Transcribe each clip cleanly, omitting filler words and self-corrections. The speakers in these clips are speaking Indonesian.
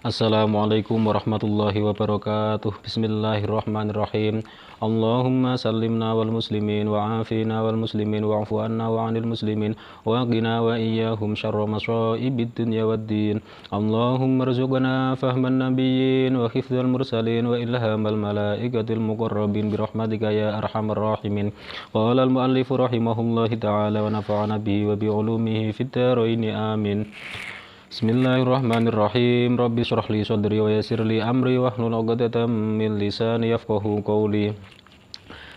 Assalamualaikum warahmatullahi wabarakatuh. Bismillahirrahmanirrahim. Allahumma sallimna wal muslimin wa afina wal muslimin wa'fu anna wa 'anil muslimin wa qina wa iyyahum syarra masa'ibid dunya waddin. Allahumma rzuqna fahman nabiyyin wa hifdzal mursalin wa ilhamal malaikatil muqarrabin bi rahmatika ya arhamar rahimin. Qala al muallif rahimahullahu ta'ala wa nafa'ana bihi wa bi ulumihi fid dharain amin. Bismillahirrahmanirrahim. Rabbi shrah li sadri wa yassir li amri wahlul 'uqdatam min lisani yafqahu qawli.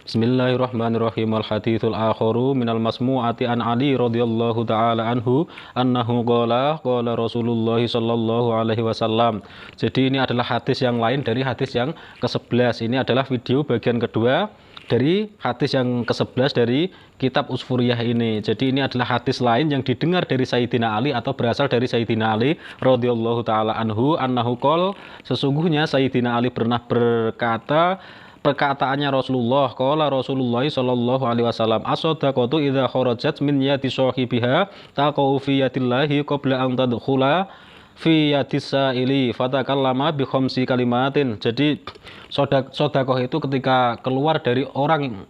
Bismillahirrahmanirrahim. Al haditsul akharu minal masmu'ati an Ali radhiyallahu taala anhu annahu qala Rasulullah sallallahu alaihi wasallam. Jadi ini adalah hadis yang lain dari hadis yang ke-11. Ini adalah video bagian kedua dari hadis yang ke-11 dari kitab Usfuriyah ini. Jadi ini adalah hadis lain yang didengar dari Sayyidina Ali atau berasal dari Sayyidina Ali radhiyallahu taala anhu annahu qol, sesungguhnya Sayyidina Ali pernah berkata, perkataannya Rasulullah, qala Rasulullah sallallahu alaihi wasallam, as-shadaqatu idza kharajat min yadi sahibiha taqau fi yadillahi qabla an tadkhula fi yadis sa'ili fatakallama bi khamsi kalimatin. Jadi sedekah itu ketika keluar dari orang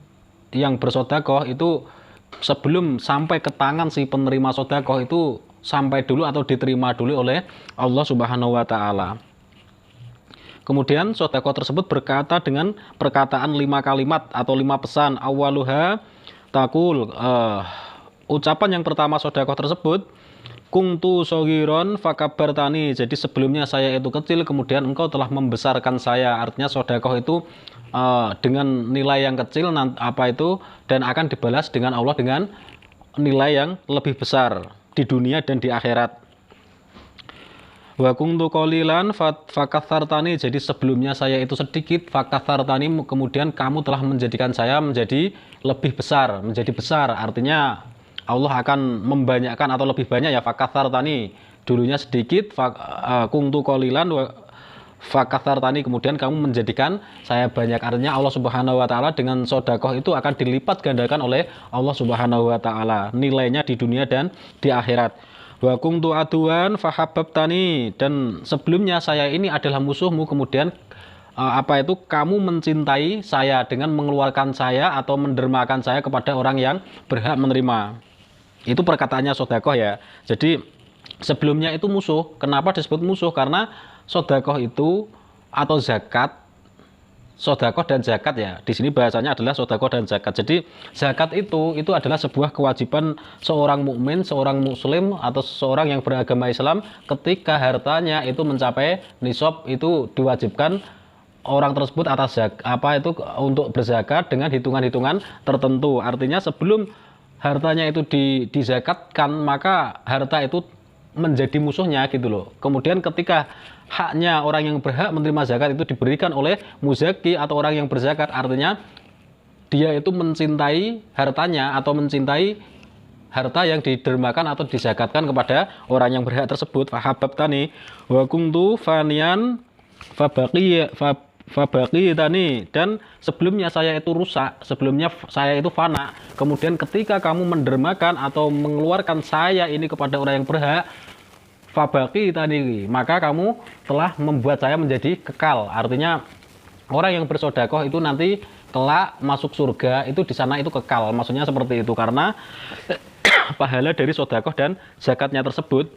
yang bersedekah itu sebelum sampai ke tangan si penerima sedekah itu sampai dulu atau diterima dulu oleh Allah Subhanahu wa taala. Kemudian sedekah tersebut berkata dengan perkataan 5 kalimat atau 5 pesan. Awaluha taqul, ucapan yang pertama sedekah tersebut, kuntu shaghiran fakabartani. Jadi sebelumnya saya itu kecil, kemudian engkau telah membesarkan saya. Artinya sedekah itu dengan nilai yang kecil dan akan dibalas dengan Allah dengan nilai yang lebih besar di dunia dan di akhirat. Wa kuntu qalilan fakatsartani. Jadi sebelumnya saya itu sedikit, fakatsartani, kemudian kamu telah menjadikan saya menjadi lebih besar, menjadi besar. Artinya Allah akan membanyakkan atau lebih banyak ya, fakatsartani. Dulunya sedikit, kuntu qalilan fakatsartani, kemudian kamu menjadikan saya banyak. Artinya Allah Subhanahu wa taala dengan sedekah itu akan dilipat gandakan oleh Allah Subhanahu wa taala nilainya di dunia dan di akhirat. Wa kuntu aduan fahabbtani, dan sebelumnya saya ini adalah musuhmu, kemudian kamu mencintai saya dengan mengeluarkan saya atau mendermakan saya kepada orang yang berhak menerima. Itu perkataannya sedekah ya. Jadi sebelumnya itu musuh. Kenapa disebut musuh? Karena sedekah itu atau zakat, sedekah dan zakat ya. Di sini bahasanya adalah sedekah dan zakat. Jadi zakat itu adalah sebuah kewajiban seorang mukmin, seorang muslim atau seseorang yang beragama Islam ketika hartanya itu mencapai nisab, itu diwajibkan orang tersebut atas untuk berzakat dengan hitungan-hitungan tertentu. Artinya sebelum hartanya itu dizakatkan, maka harta itu menjadi musuhnya gitu loh. Kemudian ketika haknya orang yang berhak menerima zakat itu diberikan oleh muzaki atau orang yang berzakat, artinya dia itu mencintai hartanya atau mencintai harta yang didermakan atau dizakatkan kepada orang yang berhak tersebut. Fahabbtani wa kuntu fanian fabaqitani, dan sebelumnya saya itu rusak, sebelumnya saya itu fana. Kemudian ketika kamu mendermakan atau mengeluarkan saya ini kepada orang yang berhak, fabaqitani, maka kamu telah membuat saya menjadi kekal. Artinya orang yang bersedekah itu nanti kelak masuk surga itu di sana itu kekal. Maksudnya seperti itu, karena pahala dari sedekah dan zakatnya tersebut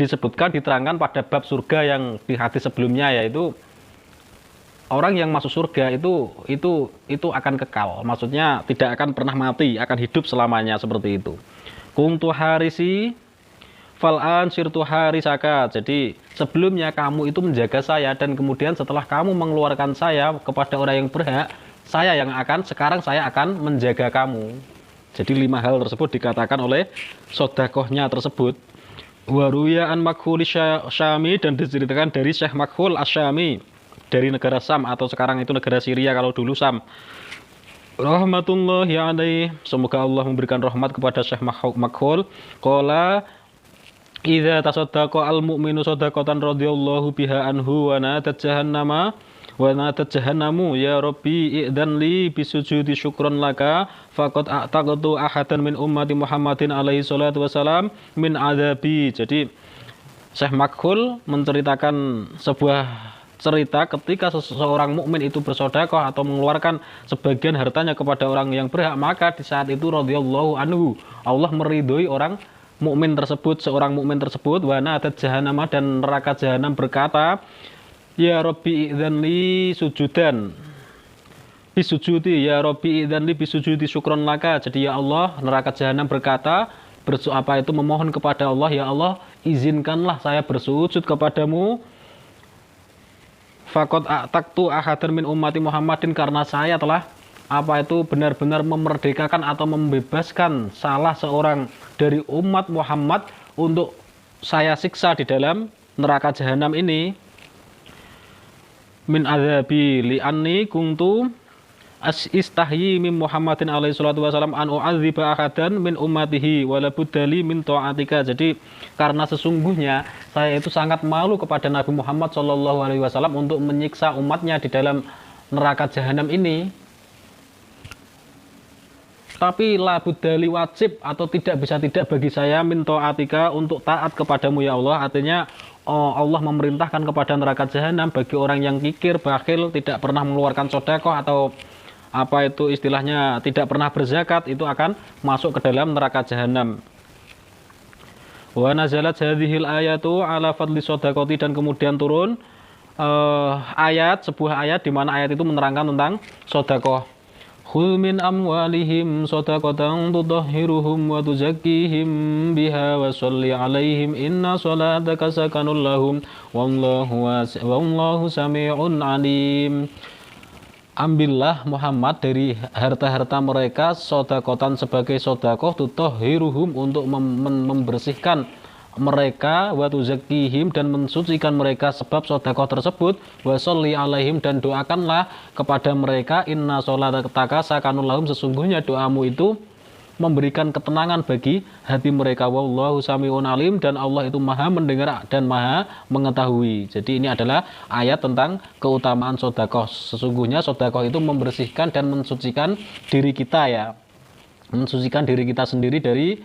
disebutkan, diterangkan pada bab surga yang di hadis sebelumnya, yaitu orang yang masuk surga itu akan kekal. Maksudnya tidak akan pernah mati, akan hidup selamanya, seperti itu. Kuntu harisi fal'an sirtu harisaka. Jadi sebelumnya kamu itu menjaga saya, dan kemudian setelah kamu mengeluarkan saya kepada orang yang berhak, sekarang saya akan menjaga kamu. Jadi 5 hal tersebut dikatakan oleh sedekahnya tersebut. Waruya an Makhul Syami, dan diceritakan dari Syekh Makhul Asyami dari negara Sam, atau sekarang itu negara Syria, kalau dulu Sam. Rahmatullahi alaihi, semoga Allah memberikan rahmat kepada Syekh Makhul. Qala idza tasaddaqa al mu'minu shadaqatan radhiyallahu biha anhu wa natat jahannamu ya rabbi i'dan li bisujudi syukran laka faqad a'taqtu ahadan min ummati Muhammadin alaihi salatu wasalam min adzabi. Jadi Syekh Makhul menceritakan sebuah cerita ketika seseorang mukmin itu bersedekah atau mengeluarkan sebagian hartanya kepada orang yang berhak, maka di saat itu radhiyallahu anhu, Allah meridhoi orang mukmin tersebut, seorang mukmin tersebut. Wa nadat jahannam, dan neraka jahanam berkata, ya Rabbi idzanli sujudan bisujudi, ya Rabbi idzanli bisujudi syukron laka. Jadi ya Allah, neraka jahanam berkata, memohon kepada Allah, ya Allah, izinkanlah saya bersujud kepadamu. Faqad a'taqtu ahadan min ummati Muhammadin, karena saya telah benar-benar memerdekakan atau membebaskan salah seorang dari umat Muhammad untuk saya siksa di dalam neraka jahanam ini. Min adzabi li'anni kuntu istahyi min Muhammadin alaihi salatu wasalam an u'adziba ahadan min ummatihi wala buddali min ta'atika. Jadi karena sesungguhnya saya itu sangat malu kepada Nabi Muhammad sallallahu alaihi wasallam untuk menyiksa umatnya di dalam neraka jahanam ini. Tapi la buddali, wajib atau tidak bisa tidak bagi saya min ta'atika, untuk taat kepadamu ya Allah. Artinya Allah memerintahkan kepada neraka jahanam bagi orang yang kikir, bakhil, tidak pernah mengeluarkan sedekah atau istilahnya tidak pernah berzakat, itu akan masuk ke dalam neraka jahanam. Wa nazalat hadhil ayatu ala fadli shadaqati, dan kemudian turun sebuah ayat di mana ayat itu menerangkan tentang sedekah. Khudh min amwalihim shadaqatan tudahhiruhum wa tuzakkihim biha wa sholli 'alaihim inna sholataka sakanun lahum wallahu sami'un 'alim. Ambillah Muhammad dari harta-harta mereka sodakotan, sebagai sodakoh, tutahhiruhum, untuk membersihkan mereka, wa tuzakkihim, dan mensucikan mereka sebab sodakoh tersebut, wa sholli alaihim, dan doakanlah kepada mereka, inna sholataka sakanun lahum, sesungguhnya doamu itu memberikan ketenangan bagi hati mereka, wallahu sami'un alim, dan Allah itu maha mendengar dan maha mengetahui. Jadi ini adalah ayat tentang keutamaan sedekah. Sesungguhnya sedekah itu membersihkan dan mensucikan diri kita, ya, mensucikan diri kita sendiri dari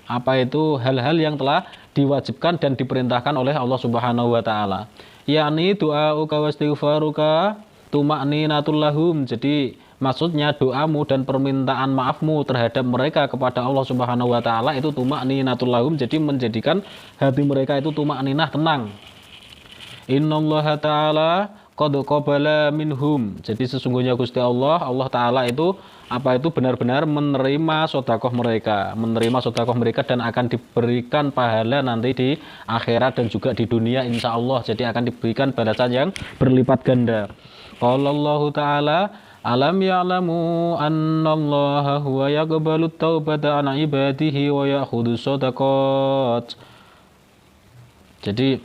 hal-hal yang telah diwajibkan dan diperintahkan oleh Allah Subhanahu wa taala. Yani du'auka wa istighfaruka tuma'ninatul lahum. Jadi maksudnya doamu dan permintaan maafmu terhadap mereka kepada Allah Subhanahu wa taala itu tuma'ninatul lahum, jadi menjadikan hati mereka itu tuma'ninah, tenang. Innallaha ta'ala qad qabala minhum. Jadi sesungguhnya Gusti Allah taala itu benar-benar menerima sedekah mereka, dan akan diberikan pahala nanti di akhirat dan juga di dunia insyaallah. Jadi akan diberikan balasan yang berlipat ganda. Qala Allah taala, alam ya'lamu annallaha huwa yaqbalu taubata an ibadihi wa ya'khudhu shadaqat. Jadi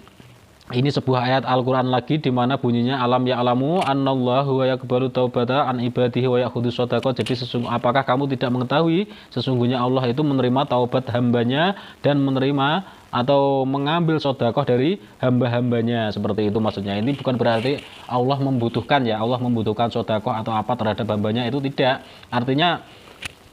ini sebuah ayat Al-Qur'an lagi di mana bunyinya alam ya'lamu annallaha huwa yaqbalu taubata an ibadihi wa ya'khudhu shadaqat. Jadi apakah kamu tidak mengetahui sesungguhnya Allah itu menerima taubat hambanya dan menerima atau mengambil sedekah dari hamba-hambanya, seperti itu maksudnya. Ini bukan berarti Allah membutuhkan sedekah atau apa terhadap hambanya, itu tidak. Artinya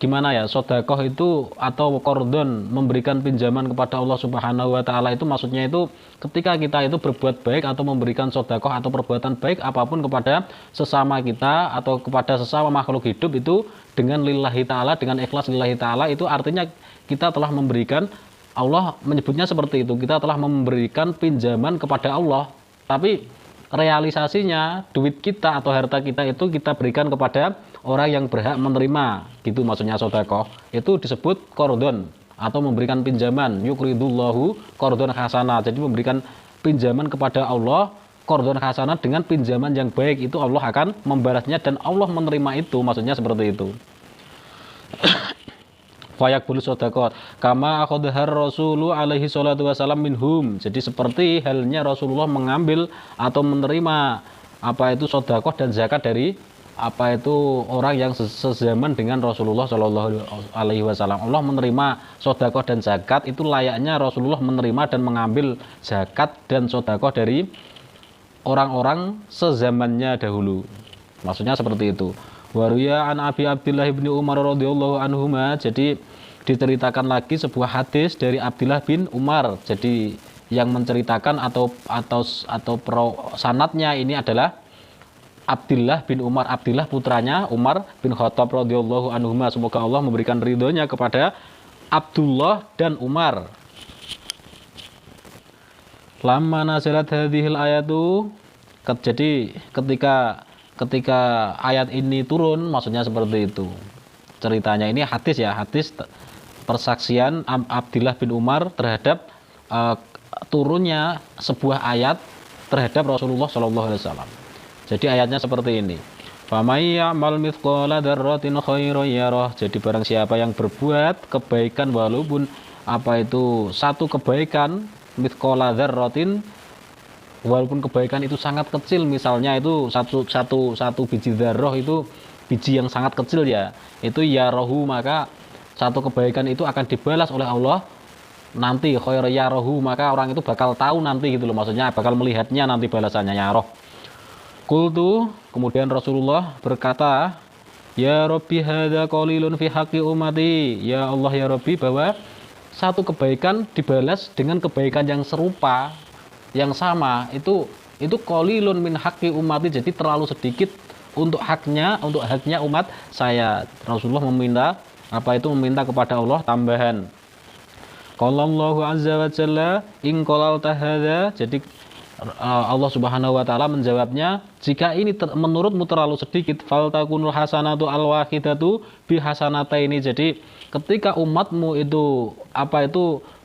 gimana ya, sedekah itu atau qardon, memberikan pinjaman kepada Allah Subhanahu wa taala, itu maksudnya itu ketika kita itu berbuat baik atau memberikan sedekah atau perbuatan baik apapun kepada sesama kita atau kepada sesama makhluk hidup itu dengan lillahi taala, dengan ikhlas lillahi taala, itu artinya kita telah memberikan, Allah menyebutnya seperti itu, kita telah memberikan pinjaman kepada Allah, tapi realisasinya duit kita atau harta kita itu kita berikan kepada orang yang berhak menerima, gitu maksudnya sedekah. Itu disebut qardon atau memberikan pinjaman, yuqridullahu qardon hasanah. Jadi memberikan pinjaman kepada Allah, qardon hasanah, dengan pinjaman yang baik, itu Allah akan membalasnya dan Allah menerima itu, maksudnya seperti itu. Fayaqbulu shadaqat kama akhadhar Rasulu alaihi salatu wasalam minhum. Jadi seperti halnya Rasulullah mengambil atau menerima sedekah dan zakat dari orang yang sezaman dengan Rasulullah sallallahu alaihi wasallam. Allah menerima sedekah dan zakat, itu layaknya Rasulullah menerima dan mengambil zakat dan sedekah dari orang-orang sezamannya dahulu. Maksudnya seperti itu. Waruya an Abi Abdillah bin Umar radhiyallahu anhuma. Jadi diceritakan lagi sebuah hadis dari Abdillah bin Umar. Jadi yang menceritakan atau sanadnya ini adalah Abdullah bin Umar. Abdullah putranya Umar bin Khattab radhiyallahu anhuma. Semoga Allah memberikan ridhonya kepada Abdullah dan Umar. Lamma nazalat hadhil ayatu, jadi ketika ayat ini turun, maksudnya seperti itu. Ceritanya ini hadis ya, hadis persaksian Abdullah bin Umar terhadap turunnya sebuah ayat terhadap Rasulullah Shallallahu Alaihi Wasallam. Jadi ayatnya seperti ini. Famay ya'mal mithqala dzarratin khairan yarah. Jadi barang siapa yang berbuat kebaikan walaupun apa itu satu kebaikan, mithqala dzarratin, walaupun kebaikan itu sangat kecil, misalnya itu satu biji dzarrah itu biji yang sangat kecil ya, itu yarahu, maka satu kebaikan itu akan dibalas oleh Allah nanti, khairan yarahu, maka orang itu bakal tahu nanti gitu loh, maksudnya bakal melihatnya nanti balasannya yarah. Qultu, kemudian Rasulullah berkata, ya Rabbi hadza qalilun fi haqqi ummati. Ya Allah ya Rabbi, bahwa satu kebaikan dibalas dengan kebaikan yang serupa, yang sama, itu qalilun min haqqi ummati, jadi terlalu sedikit untuk haknya umat saya. Rasulullah meminta kepada Allah tambahan. Qala Allahu azza wa jalla in qalalta hadza, jadi Allah Subhanahu wa taala menjawabnya, jika ini menurutmu terlalu sedikit, faltakunul hasanatu alwahidatu bi hasanataini. Jadi ketika umatmu itu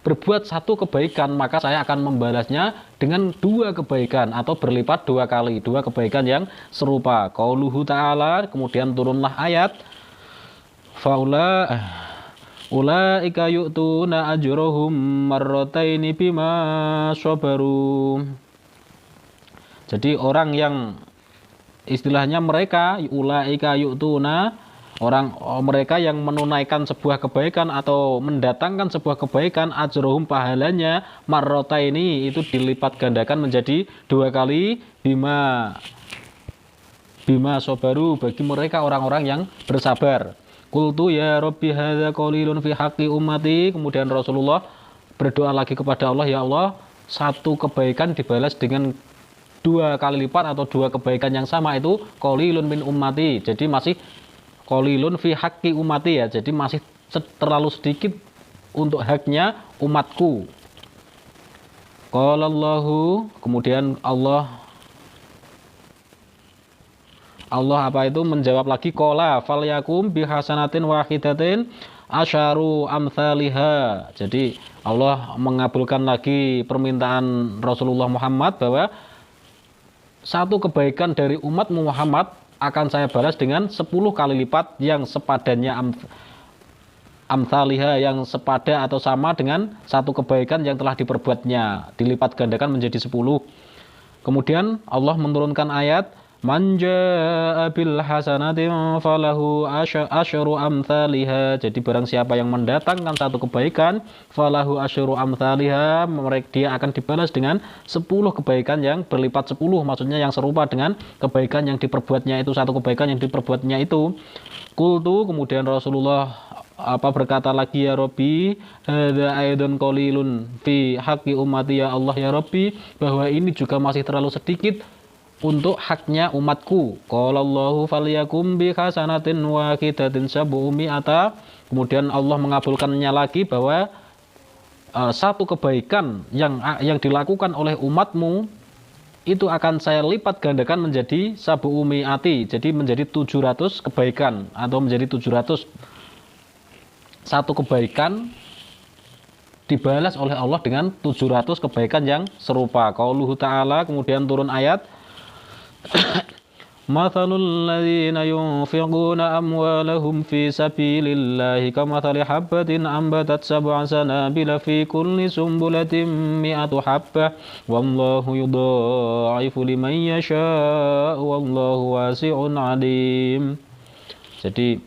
berbuat satu kebaikan, maka saya akan membalasnya dengan dua kebaikan atau berlipat dua kali, dua kebaikan yang serupa. Qauluhu ta'ala, kemudian turunlah ayat ulaika yu'tuna ajrahum marrataini bima sabaru. Jadi orang yang istilahnya mereka ulaika yu'tuna, mereka yang menunaikan sebuah kebaikan atau mendatangkan sebuah kebaikan, ajrohum, pahalanya, marrotaini, itu dilipat gandakan menjadi dua kali, bima sobaru, bagi mereka orang-orang yang bersabar. Qultu ya Rabbi hadza qalilun fi haqqi ummati. Kemudian Rasulullah berdoa lagi kepada Allah, ya Allah, satu kebaikan dibalas dengan dua kali lipat atau dua kebaikan yang sama, itu qalilun min ummati. Jadi masih qalilun fi haqqi ummati ya, jadi masih terlalu sedikit untuk haknya umatku. Qala Allahu, kemudian Allah menjawab lagi, qala falyakum bihasanatin wahidatin asyaru amthaliha. Jadi Allah mengabulkan lagi permintaan Rasulullah Muhammad bahwa satu kebaikan dari umatmu Muhammad akan saya balas dengan 10 kali lipat yang sepadannya, amthaliha, yang sepada atau sama dengan satu kebaikan yang telah diperbuatnya, dilipat gandakan menjadi 10. Kemudian Allah menurunkan ayat, man jaa bil hasanatin falahu asyru amthaliha. Jadi barang siapa yang mendatangkan satu kebaikan, falahu asyru amthaliha, dia akan dibalas dengan 10 kebaikan yang berlipat 10, maksudnya yang serupa dengan kebaikan yang diperbuatnya itu, satu kebaikan yang diperbuatnya itu. Qultu, kemudian Rasulullah berkata lagi, ya Rabbi hadza aidan qalilun fi haqqi ummati. Ya Allah ya Rabbi, bahwa ini juga masih terlalu sedikit untuk haknya umatku. Qala Allahu falyakum bi hasanatin wahidatin sabu'mi'ata. Kemudian Allah mengabulkannya lagi bahwa satu kebaikan yang dilakukan oleh umatmu itu akan saya lipat gandakan menjadi sabu'mi'ati, jadi menjadi 700 kebaikan, atau menjadi 700 satu kebaikan dibalas oleh Allah dengan 700 kebaikan yang serupa. Qauluhu ta'ala, kemudian turun ayat, mathalul ladzina yunfiquna amwalahum fi sabilillahi kamathali habbatin ambatat sab'a sanabila fi kulli sumbulatin mi'atu habbah wallahu yudha'ifu liman yasha'u wallahu wasi'un 'alim. Jadi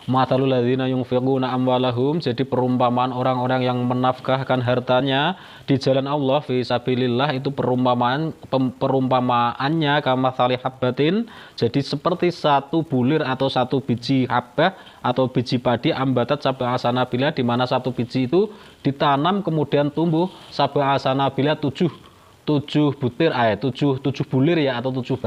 Matalul ladzina yunfiquna amwalahum, jadi perumpamaan orang-orang yang menafkahkan hartanya di jalan Allah fi sabilillah, itu perumpamaannya kamatsali habbatin, jadi seperti satu bulir atau satu biji habbah atau biji padi ambatat sab'a sanabila, di mana satu biji itu ditanam kemudian tumbuh sab'a sanabila tujuh butir, tujuh bulir ya, atau tujuh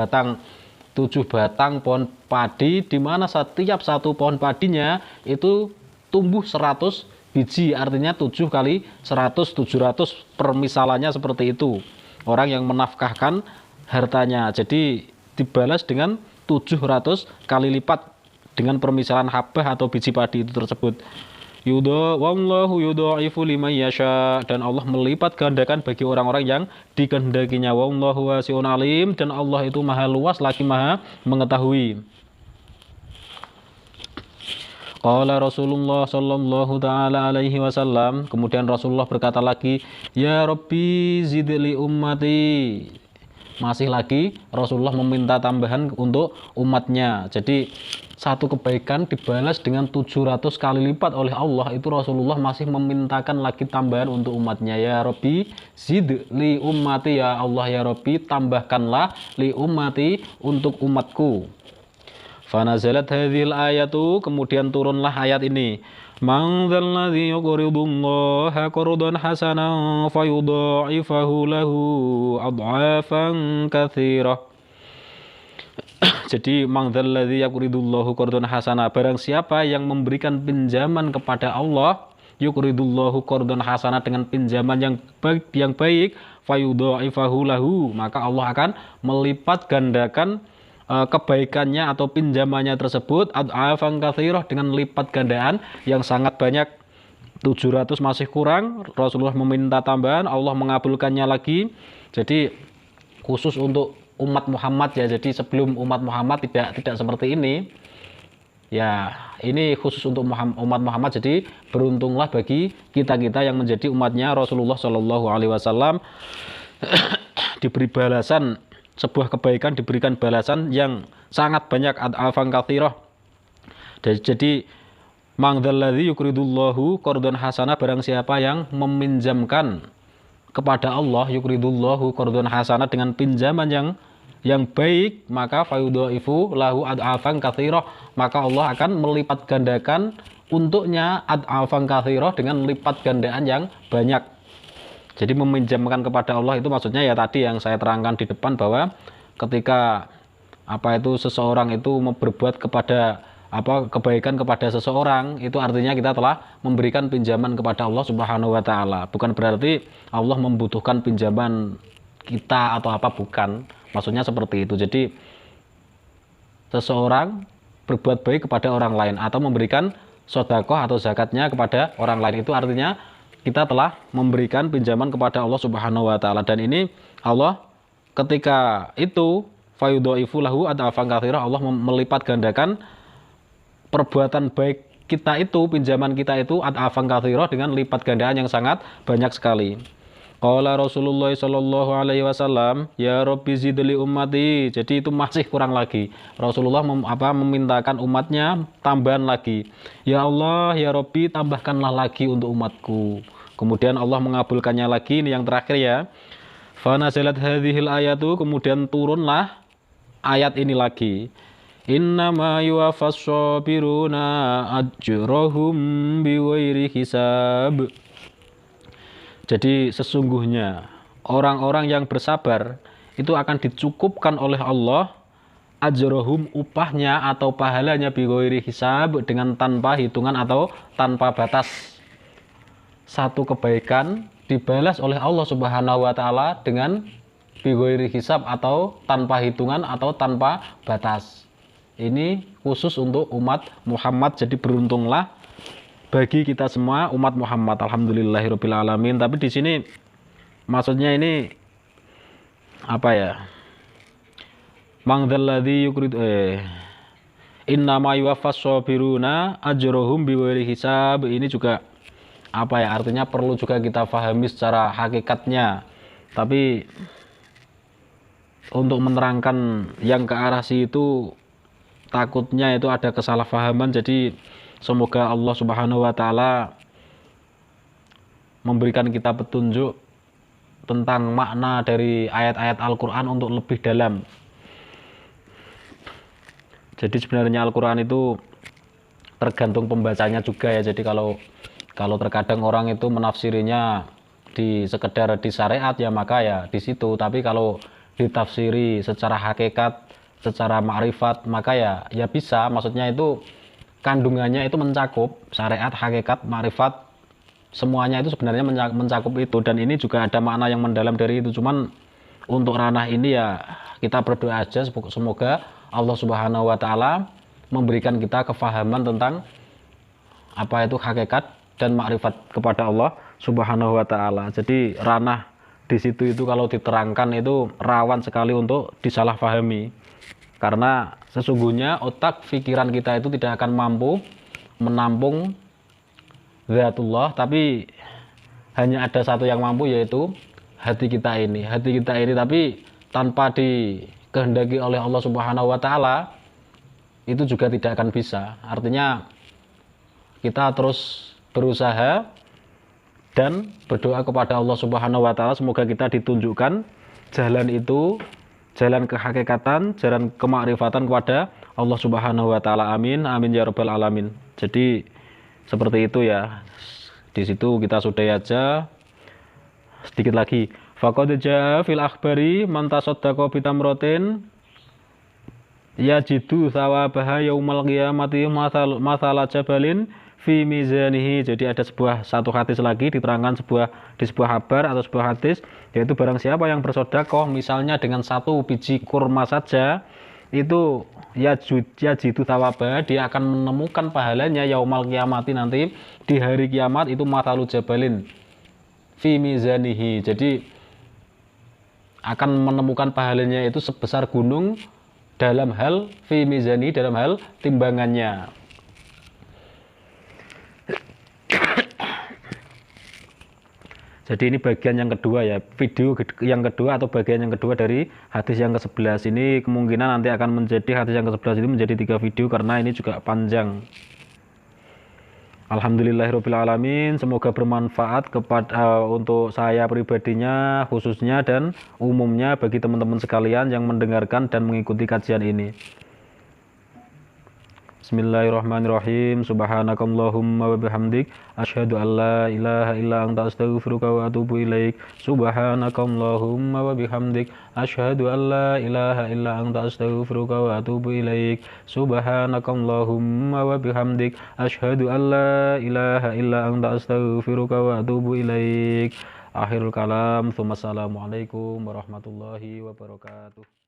batang pohon padi, di mana setiap satu pohon padinya itu tumbuh 100 biji, artinya 7 kali 100, 700, permisalannya seperti itu. Orang yang menafkahkan hartanya, jadi dibalas dengan 700 kali lipat dengan permisalan habbah atau biji padi itu tersebut. Wallahu yudha'ifu liman yasha, dan Allah melipat gandakan bagi orang-orang yang dikehendakinya. Wallahu wasi'un alim, dan Allah itu maha luas lagi maha mengetahui. Qala Rasulullah sallallahu taala alaihi wasallam, kemudian Rasulullah berkata lagi, ya Rabbi zidli ummati. Masih lagi Rasulullah meminta tambahan untuk umatnya. Jadi satu kebaikan dibalas dengan 700 kali lipat oleh Allah, itu Rasulullah masih memintakan lagi tambahan untuk umatnya. Ya Rabbi zid li ummati, ya Allah ya Rabbi tambahkanlah li ummati, untuk umatku. Fanazalat hadhil ayatu, kemudian turunlah ayat ini. Man dzalladzi yuqridullaha qardan hasanan fayudha'ifahu lahu ad'afan katsirah. Jadi mangdzalladzi yaqridullahu qardan hasana, barang siapa yang memberikan pinjaman kepada Allah, yuqridullahu qardan hasana, dengan pinjaman yang baik, fayudha'ifahu lahu, maka Allah akan melipat gandakan kebaikannya atau pinjamannya tersebut, ad'afan katsirah, dengan lipat gandaan yang sangat banyak. 700 masih kurang, Rasulullah meminta tambahan, Allah mengabulkannya lagi. Jadi khusus untuk umat Muhammad ya, jadi sebelum umat Muhammad tidak seperti ini ya, ini khusus untuk umat Muhammad. Jadi beruntunglah bagi kita yang menjadi umatnya Rasulullah Shallallahu Alaihi Wasallam, diberi balasan sebuah kebaikan, diberikan balasan yang sangat banyak, ad'afan katsirah. Jadi mangdzalladzi yuqridullahu qardan hasanah, barang siapa yang meminjamkan kepada Allah, yuqridullahu qardan hasanah, dengan pinjaman yang baik, maka fayudha'ifu lahu ad'afan katsirah, maka Allah akan melipat gandakan untuknya ad'afan katsirah, dengan lipat gandaan yang banyak. Jadi meminjamkan kepada Allah itu maksudnya ya tadi yang saya terangkan di depan, bahwa ketika seseorang itu berbuat kepada kebaikan kepada seseorang, itu artinya kita telah memberikan pinjaman kepada Allah Subhanahu wa taala. Bukan berarti Allah membutuhkan pinjaman kita atau apa, bukan. Maksudnya seperti itu. Jadi seseorang berbuat baik kepada orang lain atau memberikan sedekah atau zakatnya kepada orang lain, itu artinya kita telah memberikan pinjaman kepada Allah Subhanahu wa taala. Dan ini Allah ketika itu fayudha'ifu lahu ad'afan katsirah, Allah melipat gandakan perbuatan baik kita itu, pinjaman kita itu, ad'afan katsirah, dengan lipat gandaan yang sangat banyak sekali. Qala Rasulullah sallallahu alaihi wasallam, ya Rabbi zidli ummati. Jadi itu masih kurang lagi. Rasulullah memintakan umatnya tambahan lagi. Ya Allah, ya Rabbi tambahkanlah lagi untuk umatku. Kemudian Allah mengabulkannya lagi. Ini yang terakhir ya. Fa nazalat hadhil ayatu, kemudian turunlah ayat ini lagi. Innama yuwaffas sabiruna ajrahum bighairi hisab. Jadi sesungguhnya orang-orang yang bersabar itu akan dicukupkan oleh Allah ajrohum, upahnya atau pahalanya, bighairi hisab, dengan tanpa hitungan atau tanpa batas. Satu kebaikan dibalas oleh Allah Subhanahu wa taala dengan bighairi hisab, atau tanpa hitungan atau tanpa batas. Ini khusus untuk umat Muhammad. Jadi beruntunglah bagi kita semua umat Muhammad, alhamdulillahirabbil alamin. Tapi di sini maksudnya ini apa ya? Mangdzalladzi yuqrid innama yuwaffas sabiruna ajrohum bighairi hisab. Ini juga apa ya? Artinya perlu juga kita pahami secara hakikatnya. Tapi untuk menerangkan yang ke arah situ takutnya itu ada kesalahpahaman. Jadi Semoga Allah Subhanahu wa taala memberikan kita petunjuk tentang makna dari ayat-ayat Al-Qur'an untuk lebih dalam. Jadi sebenarnya Al-Qur'an itu tergantung pembacanya juga ya. Jadi kalau terkadang orang itu menafsirinya sekedar di syariat ya maka ya di situ. Tapi kalau ditafsiri secara hakikat, secara ma'rifat maka ya bisa. Maksudnya itu kandungannya itu mencakup syariat, hakikat, ma'rifat, semuanya itu sebenarnya mencakup itu. Dan ini juga ada makna yang mendalam dari itu. Cuman untuk ranah ini ya kita berdoa aja semoga Allah Subhanahu wa taala memberikan kita kefahaman tentang apa itu hakikat dan makrifat kepada Allah Subhanahu wa taala. Jadi ranah di situ itu kalau diterangkan itu rawan sekali untuk disalahpahami. Karena sesungguhnya otak pikiran kita itu tidak akan mampu menampung zatullah, tapi hanya ada satu yang mampu yaitu hati kita ini. Hati kita ini tapi tanpa dikehendaki oleh Allah Subhanahu wa taala itu juga tidak akan bisa. Artinya kita terus berusaha dan berdoa kepada Allah Subhanahu wa taala semoga kita ditunjukkan jalan itu, jalan kehakikatan, jalan kemakrifatan kepada Allah Subhanahu wa taala. Amin. Amin ya rabbal alamin. Jadi seperti itu ya. Di situ kita sudahi aja. Sedikit lagi. Faqad jaa fil akhbari man tasaddaqa bi tamratin yajidu thawabaha yaumal qiyamati mathala jabalin fi mizanihi. Jadi ada satu hadis lagi diterangkan di sebuah kabar atau sebuah hadis, yaitu barang siapa yang bersedekah misalnya dengan 1 biji kurma saja, itu yajidu thawaba, dia akan menemukan pahalanya yaumal qiyamati, nanti di hari kiamat itu mathalu jabalin fi mizanihi. Jadi akan menemukan pahalanya itu sebesar gunung dalam hal fi mizani, dalam hal timbangannya. Jadi ini bagian yang kedua ya, video yang kedua atau bagian yang kedua dari hadis yang ke-11. Ini kemungkinan nanti akan menjadi hadis yang ke-11 ini menjadi 3 video karena ini juga panjang. Alhamdulillahirabbil alamin, semoga bermanfaat untuk saya pribadinya khususnya dan umumnya bagi teman-teman sekalian yang mendengarkan dan mengikuti kajian ini. Bismillahirrahmanirrahim. Subhanakallahumma wa bihamdik asyhadu an la ilaha illa anta astaghfiruka wa atubu ilaik. Subhanakallahumma wa bihamdik asyhadu an la ilaha illa anta astaghfiruka wa atubu ilaik. Subhanakallahumma wa bihamdik asyhadu an la ilaha illa anta astaghfiruka wa atubu ilaik. Akhirul kalam. Assalamualaikum warahmatullahi wabarakatuh.